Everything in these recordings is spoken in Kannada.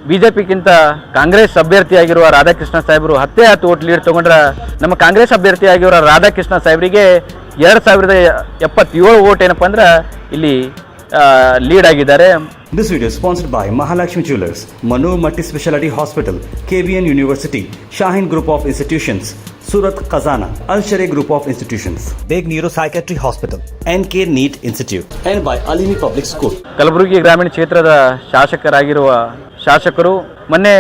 ಬಿಜೆಪಿಗಿಂತ ಕಾಂಗ್ರೆಸ್ ಅಭ್ಯರ್ಥಿಯಾಗಿರುವ ರಾಧಾಕೃಷ್ಣ ಸಾಹೇಬರು 10 ಓಟ್ ಲೀಡ್ ತಗೊಂಡ್ರ ನಮ್ಮ ಕಾಂಗ್ರೆಸ್ ಅಭ್ಯರ್ಥಿಯಾಗಿರುವ ರಾಧಾಕೃಷ್ಣ ಸಾಹೇಬರಿಗೆ 2077 ಓಟ್ ಏನಪ್ಪ ಅಂದ್ರೆ ಇಲ್ಲಿ ಲೀಡ್ ಆಗಿದ್ದಾರೆ. This video is sponsored by Mahalakshmi Jewelers, Manu Multi Speciality Hospital, KVN University, Shaheen Group of Institutions, Surat Khazana, Al Sharia Group of Institutions, Beg Neuropsychiatry Hospital, NK NEET Institute, and by Alimi Public School. Kalaburagi ಗ್ರಾಮೀಣ ಕ್ಷೇತ್ರದ ಶಾಸಕರಾಗಿರುವ ಶಾಸಕರು ಮೊನ್ನೆ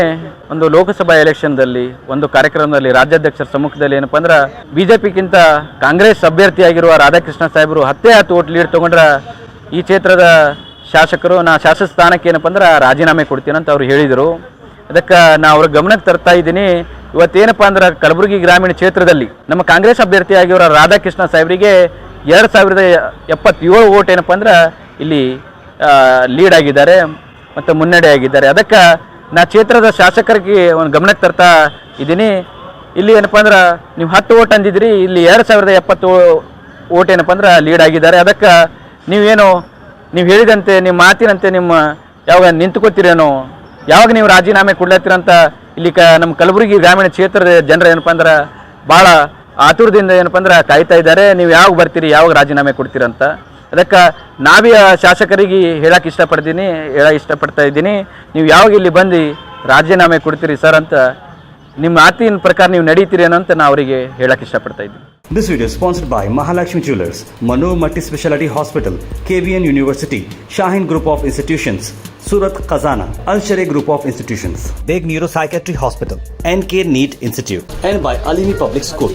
ಒಂದು ಲೋಕಸಭಾ ಎಲೆಕ್ಷನ್ದಲ್ಲಿ ಒಂದು ಕಾರ್ಯಕ್ರಮದಲ್ಲಿ ರಾಜ್ಯಾಧ್ಯಕ್ಷರ ಸಮ್ಮುಖದಲ್ಲಿ ಏನಪ್ಪ ಅಂದ್ರೆ ಬಿಜೆಪಿಗಿಂತ ಕಾಂಗ್ರೆಸ್ ಅಭ್ಯರ್ಥಿಯಾಗಿರುವ ರಾಧಾಕೃಷ್ಣ ಸಾಹೇಬರು 10 ಓಟ್ ಲೀಡ್ ತಗೊಂಡ್ರ ಈ ಕ್ಷೇತ್ರದ ಶಾಸಕರು ನಾ ಶಾಸಕ ಸ್ಥಾನಕ್ಕೆ ಏನಪ್ಪ ಅಂದ್ರೆ ರಾಜೀನಾಮೆ ಕೊಡ್ತೀನಿ ಅಂತ ಅವ್ರು ಹೇಳಿದರು. ಅದಕ್ಕೆ ನಾ ಅವ್ರ ಗಮನಕ್ಕೆ ತರ್ತಾ ಇದ್ದೀನಿ. ಇವತ್ತೇನಪ್ಪ ಅಂದ್ರೆ ಕಲಬುರಗಿ ಗ್ರಾಮೀಣ ಕ್ಷೇತ್ರದಲ್ಲಿ ನಮ್ಮ ಕಾಂಗ್ರೆಸ್ ಅಭ್ಯರ್ಥಿಯಾಗಿರೋ ರಾಧಾಕೃಷ್ಣ ಸಾಹೇಬರಿಗೆ 2077 ಓಟ್ ಏನಪ್ಪ ಅಂದ್ರೆ ಇಲ್ಲಿ ಲೀಡ್ ಆಗಿದ್ದಾರೆ ಮತ್ತು ಮುನ್ನಡೆ ಆಗಿದ್ದಾರೆ. ಅದಕ್ಕೆ ನಾ ಕ್ಷೇತ್ರದ ಶಾಸಕರಿಗೆ ಒಂದು ಗಮನಕ್ಕೆ ತರ್ತಾ ಇದ್ದೀನಿ. ಇಲ್ಲಿ ಏನಪ್ಪ ಅಂದ್ರೆ ನೀವು 10 ಓಟ್ ಅಂದಿದ್ರಿ, ಇಲ್ಲಿ 2070 ಓಟ್ ಏನಪ್ಪ ಅಂದ್ರೆ ಲೀಡ್ ಆಗಿದ್ದಾರೆ. ಅದಕ್ಕೆ ನೀವು ಹೇಳಿದಂತೆ ನಿಮ್ಮ ಮಾತಿನಂತೆ ನಿಮ್ಮ ಯಾವಾಗ ನಿಂತ್ಕೋತೀರೇನೋ, ಯಾವಾಗ ನೀವು ರಾಜೀನಾಮೆ ಕೊಡ್ಲತ್ತೀರಂತ ಇಲ್ಲಿ ನಮ್ಮ ಕಲಬುರಗಿ ಗ್ರಾಮೀಣ ಕ್ಷೇತ್ರದ ಜನರು ಏನಪ್ಪ ಅಂದ್ರೆ ಭಾಳ ಆತುರದಿಂದ ಏನಪ್ಪ ಅಂದ್ರೆ ಕಾಯ್ತಾ ಇದ್ದಾರೆ. ನೀವು ಯಾವಾಗ ಬರ್ತೀರಿ, ಯಾವಾಗ ರಾಜೀನಾಮೆ ಕೊಡ್ತೀರಂತ. ಅದಕ್ಕೆ ನಾವೇ ಶಾಸಕರಿಗೆ ಹೇಳಕ್ಕೆ ಇಷ್ಟಪಡ್ತಾ ಇದ್ದೀನಿ. ನೀವು ಯಾವಾಗ ಇಲ್ಲಿ ಬಂದು ರಾಜೀನಾಮೆ ಕೊಡ್ತೀರಿ ಸರ್ ಅಂತ, ನಿಮ್ಮ ಮಾತಿನ ಪ್ರಕಾರ ನೀವು ನಡೀತೀರೇನೋ ಅಂತ ನಾನು ಅವರಿಗೆ ಹೇಳಕ್ಕೆ ಇಷ್ಟಪಡ್ತಾ ಇದ್ದೀನಿ. This video is sponsored by Mahalakshmi Jewelers, Manu Multi Speciality Hospital, KVN University, Shaheen Group of Institutions, Surat Khazana, Al Sharia Group of Institutions, Beg Neuropsychiatry Hospital, NK NEET Institute, and by Alimi Public School.